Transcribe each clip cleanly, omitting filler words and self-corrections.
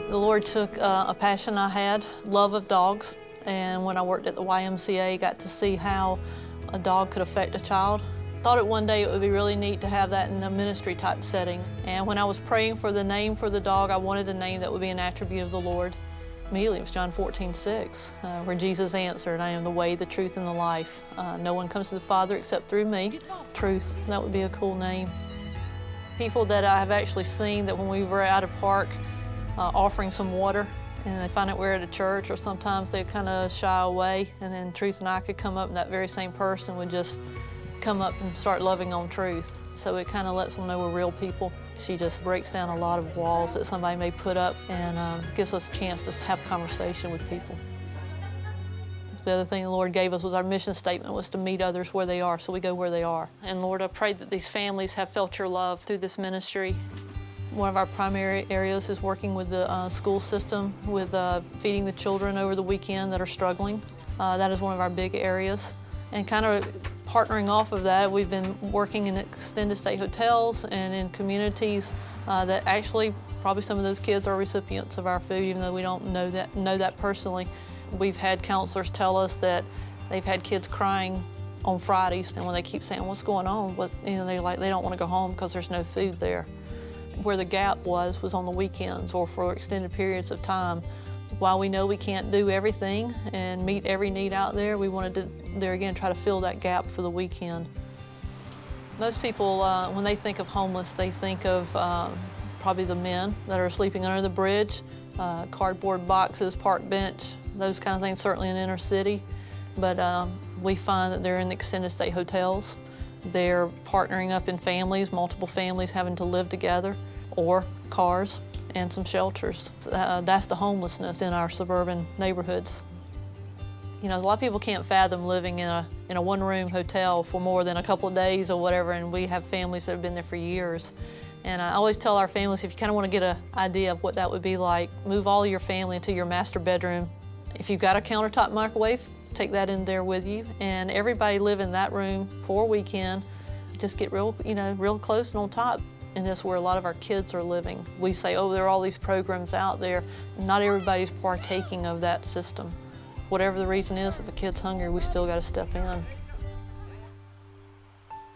The Lord took a passion I had, love of dogs, and when I worked at the YMCA, got to see how a dog could affect a child. Thought it one day it would be really neat to have that in a ministry type setting. And when I was praying for the name for the dog, I wanted a name that would be an attribute of the Lord. Immediately it was John 14:6, where Jesus answered, "I am the way, the truth, and the life. No one comes to the Father except through me." Truth, that would be a cool name. People that I have actually seen that when we were at a park offering some water, and they find out we're at a church, or sometimes they kind of shy away, and then Truth and I could come up and that very same person would just come up and start loving on Truth. So it kind of lets them know we're real people. She just breaks down a lot of walls that somebody may put up and gives us a chance to have conversation with people. The other thing the Lord gave us was our mission statement was to meet others where they are, so we go where they are. And Lord, I pray that these families have felt your love through this ministry. One of our primary areas is working with the school system with feeding the children over the weekend that are struggling. That is one of our big areas. And kind of partnering off of that, we've been working in extended stay hotels and in communities that actually probably some of those kids are recipients of our food, even though we don't know that personally. We've had counselors tell us that they've had kids crying on Fridays, and when they keep saying, "What's going on?" They don't want to go home because there's no food there. Where the gap was on the weekends or for extended periods of time. While we know we can't do everything and meet every need out there, we wanted to, there again, try to fill that gap for the weekend. Most people, when they think of homeless, they think of probably the men that are sleeping under the bridge, cardboard boxes, park bench, those kind of things, certainly in inner city. But we find that they're in the extended stay hotels. They're partnering up in families, multiple families having to live together, or cars and some shelters. That's the homelessness in our suburban neighborhoods. You know, a lot of people can't fathom living in a one-room hotel for more than a couple of days or whatever, and we have families that have been there for years. And I always tell our families, if you kind of want to get an idea of what that would be like, move all your family into your master bedroom. If you've got a countertop microwave, take that in there with you, and everybody live in that room for a weekend. Just get real close and on top. And that's where a lot of our kids are living. We say, oh, there are all these programs out there. Not everybody's partaking of that system. Whatever the reason is, if a kid's hungry, we still got to step in.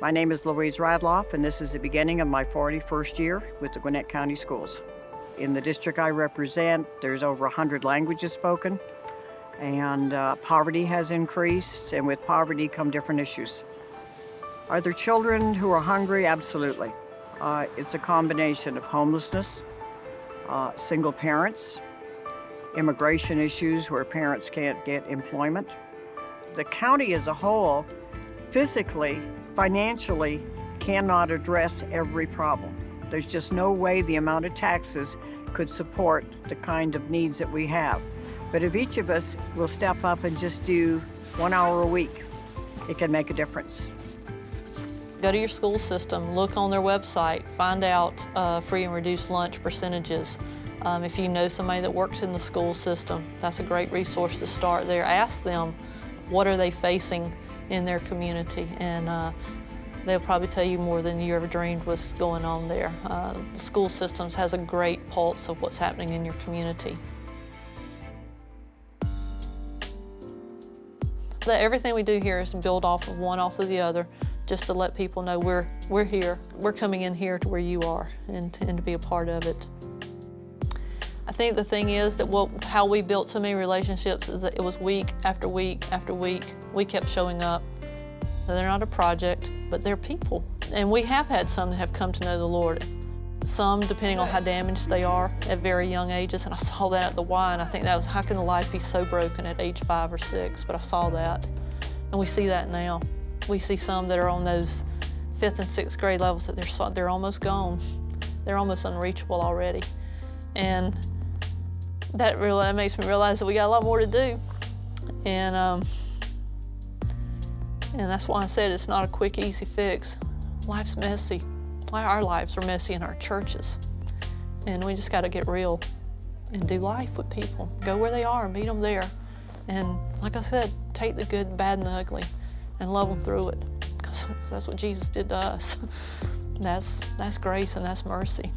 My name is Louise Radloff, and this is the beginning of my 41st year with the Gwinnett County Schools. In the district I represent, there's over 100 languages spoken, and poverty has increased, and with poverty come different issues. Are there children who are hungry? Absolutely. It's a combination of homelessness, single parents, immigration issues where parents can't get employment. The county as a whole, physically, financially, cannot address every problem. There's just no way the amount of taxes could support the kind of needs that we have. But if each of us will step up and just do 1 hour a week, it can make a difference. Go to your school system, look on their website, find out free and reduced lunch percentages. If you know somebody that works in the school system, that's a great resource to start there. Ask them, what are they facing in their community? And they'll probably tell you more than you ever dreamed was going on there. The school systems has a great pulse of what's happening in your community. Everything we do here is to build off of one off of the other, just to let people know we're here, we're coming in here to where you are, and to be a part of it. I think the thing is that how we built so many relationships is that it was week after week after week, we kept showing up. So they're not a project, but they're people. And we have had some that have come to know the Lord. Some, depending on how damaged they are at very young ages, and I saw that at the Y, and I think that was, how can a life be so broken at age 5 or 6? But I saw that, and we see that now. We see some that are on those 5th and 6th grade levels that they're almost gone. They're almost unreachable already. And that makes me realize that we got a lot more to do. And that's why I said it's not a quick, easy fix. Life's messy. Our lives are messy in our churches. And we just got to get real and do life with people. Go where they are and meet them there. And like I said, take the good, bad, and the ugly and love them through it. Because that's what Jesus did to us. That's grace and that's mercy.